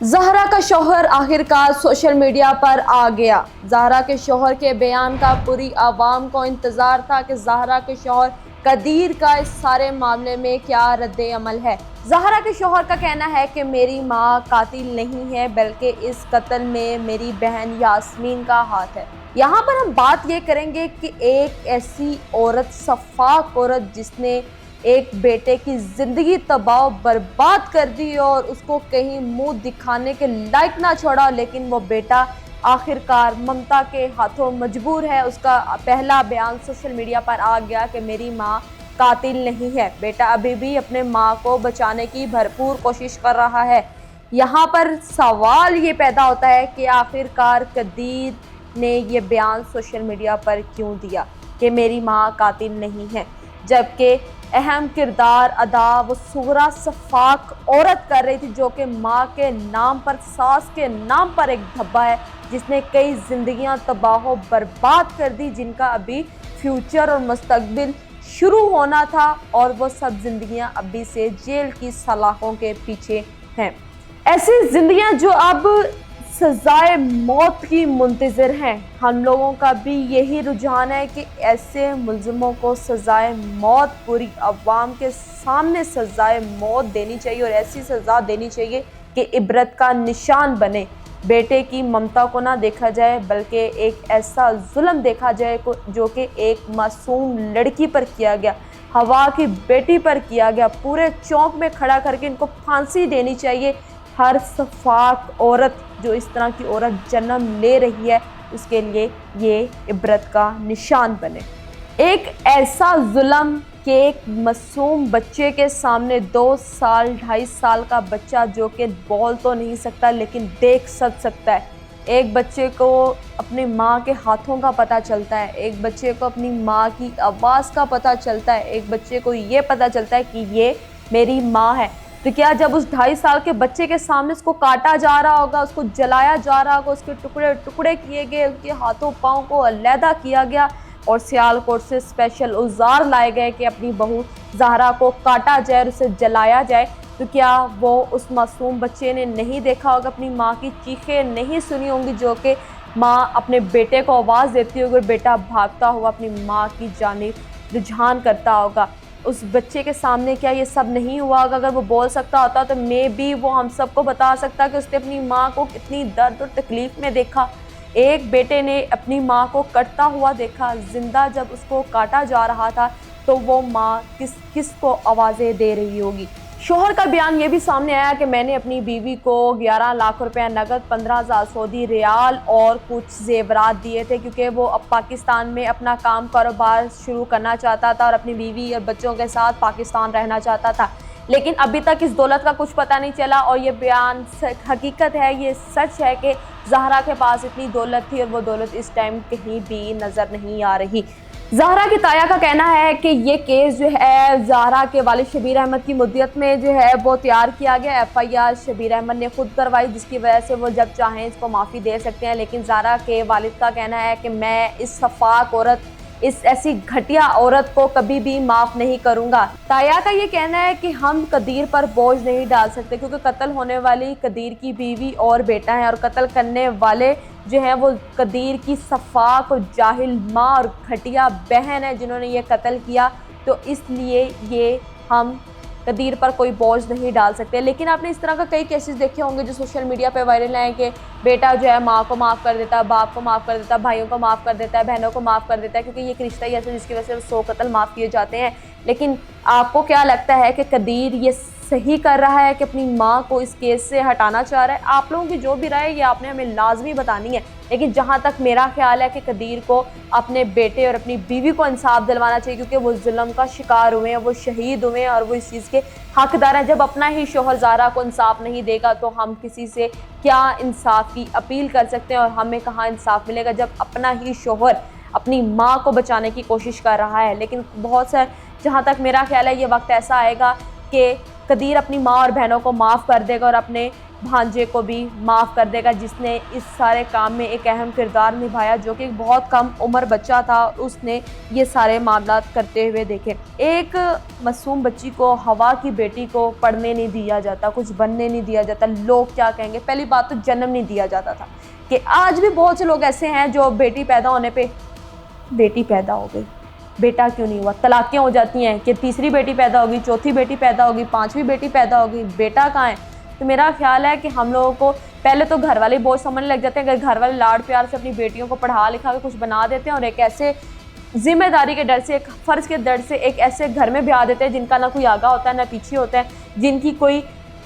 ज़हरा का शौहर आखिरकार सोशल मीडिया पर आ गया। ज़हरा के शौहर के बयान का पूरी आवाम को इंतज़ार था कि ज़हरा के शौहर कदीर का इस सारे मामले में क्या रद्द अमल है। ज़हरा के शौहर का कहना है कि मेरी मां कातिल नहीं है, बल्कि इस कत्ल में मेरी बहन यास्मीन का हाथ है। यहाँ पर हम बात ये करेंगे कि एक ऐसी औरत, सफाक औरत, जिसने एक बेटे की जिंदगी तबाह बर्बाद कर दी और उसको कहीं मुंह दिखाने के लायक ना छोड़ा, लेकिन वो बेटा आखिरकार ममता के हाथों मजबूर है। उसका पहला बयान सोशल मीडिया पर आ गया कि मेरी मां कातिल नहीं है। बेटा अभी भी अपने मां को बचाने की भरपूर कोशिश कर रहा है। यहाँ पर सवाल ये पैदा होता है कि आखिरकार कदीर ने ये बयान सोशल मीडिया पर क्यों दिया कि मेरी मां कातिल नहीं है, जबकि अहम किरदार अदा वो सुगरा सफाक औरत कर रही थी, जो कि माँ के नाम पर, सास के नाम पर एक धब्बा है, जिसने कई जिंदगियां तबाह बर्बाद कर दी, जिनका अभी फ्यूचर और मुस्तकबिल शुरू होना था, और वो सब जिंदगियां अभी से जेल की सलाखों के पीछे हैं। ऐसी जिंदगियां जो अब सजाए मौत की मुंतज़िर हैं। हम लोगों का भी यही रुझान है कि ऐसे मुल्ज़िमों को सजाए मौत, पूरी अवाम के सामने सजाए मौत देनी चाहिए, और ऐसी सज़ा देनी चाहिए कि इबरत का निशान बने। बेटे की ममता को ना देखा जाए, बल्कि एक ऐसा जुल्म देखा जाए जो कि एक मासूम लड़की पर किया गया, हवा की बेटी पर किया गया। पूरे चौक में खड़ा करके इनको फांसी देनी चाहिए। हर सफाक औरत जो इस तरह की औरत जन्म ले रही है, उसके लिए ये इबरत का निशान बने। एक ऐसा जुल्म कि एक मासूम बच्चे के सामने 2 साल 2.5 साल का बच्चा, जो कि बोल तो नहीं सकता लेकिन देख सकता है। एक बच्चे को अपनी माँ के हाथों का पता चलता है, एक बच्चे को अपनी माँ की आवाज़ का पता चलता है, एक बच्चे को ये पता चलता है कि ये मेरी माँ है। तो क्या जब उस 2.5 साल के बच्चे के सामने उसको काटा जा रहा होगा, उसको जलाया जा रहा होगा, उसके टुकड़े टुकड़े किए गए, उसके हाथों पाँव को अलहदा किया गया और सियालकोट से स्पेशल औजार लाए गए कि अपनी बहू ज़हरा को काटा जाए और उसे जलाया जाए, तो क्या वो उस मासूम बच्चे ने नहीं देखा होगा, अपनी माँ की चीखें नहीं सुनी होंगी, जो कि माँ अपने बेटे को आवाज़ देती होगी और बेटा भागता हुआ अपनी माँ की जानिब रुझान करता होगा। उस बच्चे के सामने क्या ये सब नहीं हुआ होगा? अगर वो बोल सकता होता तो मे बी वो हम सबको बता सकता कि उसने अपनी माँ को कितनी दर्द और तकलीफ़ में देखा। एक बेटे ने अपनी माँ को कटता हुआ देखा, जिंदा जब उसको काटा जा रहा था, तो वो माँ किस को आवाज़ें दे रही होगी। शोहर का बयान ये भी सामने आया कि मैंने अपनी बीवी को 11 लाख रुपए नकद, 15,000 सऊदी रियाल और कुछ जेवरात दिए थे, क्योंकि वो अब पाकिस्तान में अपना काम कारोबार शुरू करना चाहता था और अपनी बीवी और बच्चों के साथ पाकिस्तान रहना चाहता था। लेकिन अभी तक इस दौलत का कुछ पता नहीं चला, और ये बयान हकीकत है, ये सच है कि ज़हरा के पास इतनी दौलत थी और वो दौलत इस टाइम कहीं भी नज़र नहीं आ रही। ज़हरा की ताया का कहना है कि ये केस जो है ज़हरा के वालिद शबीर अहमद की मुद्दत में जो है वो तैयार किया गया। FIR शबीर अहमद ने खुद करवाई, जिसकी वजह से वो जब चाहें इसको माफ़ी दे सकते हैं। लेकिन ज़हरा के वालिद का कहना है कि मैं इस सफाक औरत, इस ऐसी घटिया औरत को कभी भी माफ़ नहीं करूँगा। ताया का ये कहना है कि हम कदीर पर बोझ नहीं डाल सकते, क्योंकि कत्ल होने वाली कदीर की बीवी और बेटा है, और कत्ल करने वाले जो है वो कदीर की सफाक और जाहिल माँ और घटिया बहन है, जिन्होंने ये कत्ल किया। तो इसलिए ये हम कदीर पर कोई बोझ नहीं डाल सकते। लेकिन आपने इस तरह का कई केसेस देखे होंगे जो सोशल मीडिया पे वायरल हैं कि बेटा जो है माँ को माफ़ कर देता है, बाप को माफ़ कर देता है, भाइयों को माफ़ कर देता है, बहनों को माफ़ कर देता है, क्योंकि ये एक रिश्ता ही ऐसा जिसकी वजह से 100 कत्ल माफ़ किए जाते हैं। लेकिन आपको क्या लगता है कि कदीर ये सही कर रहा है कि अपनी माँ को इस केस से हटाना चाह रहा है? आप लोगों की जो भी राय है ये आपने हमें लाजमी बतानी है। लेकिन जहाँ तक मेरा ख्याल है कि कदीर को अपने बेटे और अपनी बीवी को इंसाफ दिलवाना चाहिए, क्योंकि वो जुल्म का शिकार हुए हैं, वो शहीद हुए हैं और वो इस चीज़ के हकदार हैं। जब अपना ही शौहर ज़हरा को इंसाफ नहीं देगा तो हम किसी से क्या इंसाफ की अपील कर सकते हैं, और हमें कहाँ इंसाफ मिलेगा जब अपना ही शौहर अपनी माँ को बचाने की कोशिश कर रहा है। लेकिन बहुत सारे, जहाँ तक मेरा ख्याल है, ये वक्त ऐसा आएगा कि कदीर अपनी माँ और बहनों को माफ़ कर देगा और अपने भांजे को भी माफ़ कर देगा, जिसने इस सारे काम में एक अहम किरदार निभाया, जो कि बहुत कम उम्र बच्चा था, उसने ये सारे मामलात करते हुए देखे। एक मासूम बच्ची को, हवा की बेटी को पढ़ने नहीं दिया जाता, कुछ बनने नहीं दिया जाता, लोग क्या कहेंगे, पहली बात तो जन्म नहीं दिया जाता था। कि आज भी बहुत से लोग ऐसे हैं जो बेटी पैदा होने पे, बेटी पैदा हो गई, बेटा क्यों नहीं हुआ, तलाक़ें हो जाती हैं कि तीसरी बेटी पैदा होगी, चौथी बेटी पैदा होगी, पांचवी बेटी पैदा होगी, बेटा कहाँ है। तो मेरा ख्याल है कि हम लोगों को पहले तो घर वाले बोझ समझने लग जाते हैं, अगर घर वाले लाड़ प्यार से अपनी बेटियों को पढ़ा लिखा के कुछ बना देते हैं और एक ऐसे जिम्मेदारी के डर से, एक फ़र्ज़ के डर से एक ऐसे घर में ब्याह देते हैं जिनका ना कोई आगा होता है ना पीछे होता है, जिनकी कोई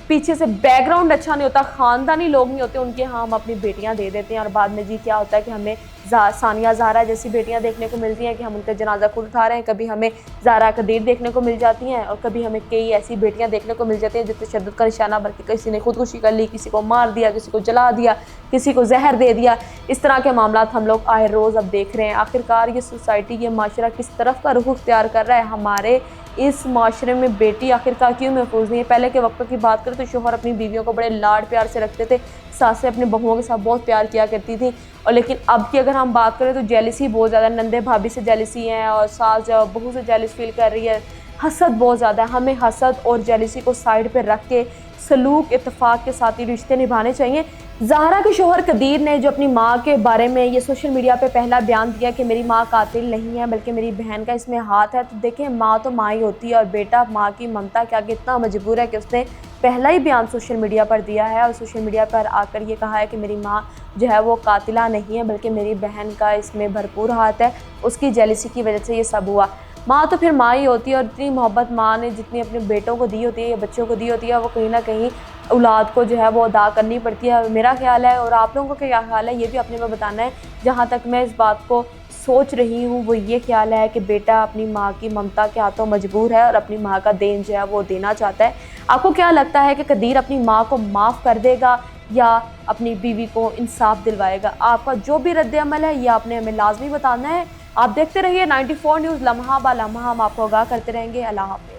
पीछे से बैकग्राउंड अच्छा नहीं होता, ख़ानदानी लोग नहीं होते, उनके यहाँ हम अपनी बेटियाँ दे देते हैं। और बाद में जी क्या होता है कि हमें सानिया ज़हरा जैसी बेटियाँ देखने को मिलती हैं कि हम उनका जनाजा खुद उठा रहे हैं। कभी हमें ज़हरा कदीर देखने को मिल जाती हैं और कभी हमें कई ऐसी बेटियाँ देखने को मिल जाती हैं जो तशद्दुद का निशाना बन के किसी ने खुदकुशी कर ली, किसी को मार दिया, किसी को जला दिया, किसी को जहर दे दिया। इस तरह के मामला हम लोग आए रोज़ अब देख रहे हैं। आखिरकार ये सोसाइटी, ये माशरा किस तरफ का रुख इख्तियार कर रहा है। हमारे इस माशरे में बेटी आखिरकार क्यों महफूज नहीं है। पहले के वक्त की बात करें तो शोहर अपनी बीवियों को बड़े लाड प्यार से रखते थे, सासें अपने बहुओं के साथ बहुत प्यार किया करती थी। और लेकिन अब की अगर हम बात करें तो जेलसी बहुत ज़्यादा, नंदे भाभी से जेलसी है और सास बहू से जेलस फील कर रही है, हसद बहुत ज़्यादा है। हमें हसद और जेलसी को साइड पर रख के सलूक इत्तेफाक के साथ ही रिश्ते निभाने चाहिए। ज़हरा के शोहर कदीर ने जो अपनी माँ के बारे में ये सोशल मीडिया पे पहला बयान दिया कि मेरी माँ कातिल नहीं है बल्कि मेरी बहन का इसमें हाथ है, तो देखें माँ तो माँ ही होती है और बेटा माँ की ममता के आगे इतना मजबूर है कि उसने पहला ही बयान सोशल मीडिया पर दिया है और सोशल मीडिया पर आकर ये कहा है कि मेरी माँ जो है वो कातिला नहीं है बल्कि मेरी बहन का इसमें भरपूर हाथ है, उसकी जेलसी की वजह से ये सब हुआ। माँ तो फिर माँ ही होती है और इतनी मोहब्बत माँ ने जितनी अपने बेटों को दी होती है या बच्चों को दी होती है, वो कहीं ना कहीं औलाद को जो है वो अदा करनी पड़ती है, मेरा ख्याल है। और आप लोगों का क्या ख्याल है ये भी अपने में बताना है। जहाँ तक मैं इस बात को सोच रही हूँ वो ये ख्याल है कि बेटा अपनी माँ की ममता के हाथों मजबूर है और अपनी माँ का देन जो है वो देना चाहता है। आपको क्या लगता है कि कदीर अपनी माँ को माफ़ कर देगा या अपनी बीवी को इंसाफ दिलवाएगा? आपका जो भी रद्द अमल है ये आपने हमें लाजमी बताना है। आप देखते रहिए 94 न्यूज़, लम्हा बा लम्हा हम आपको आगाह करते रहेंगे। अल्लाह हाफ़िज़।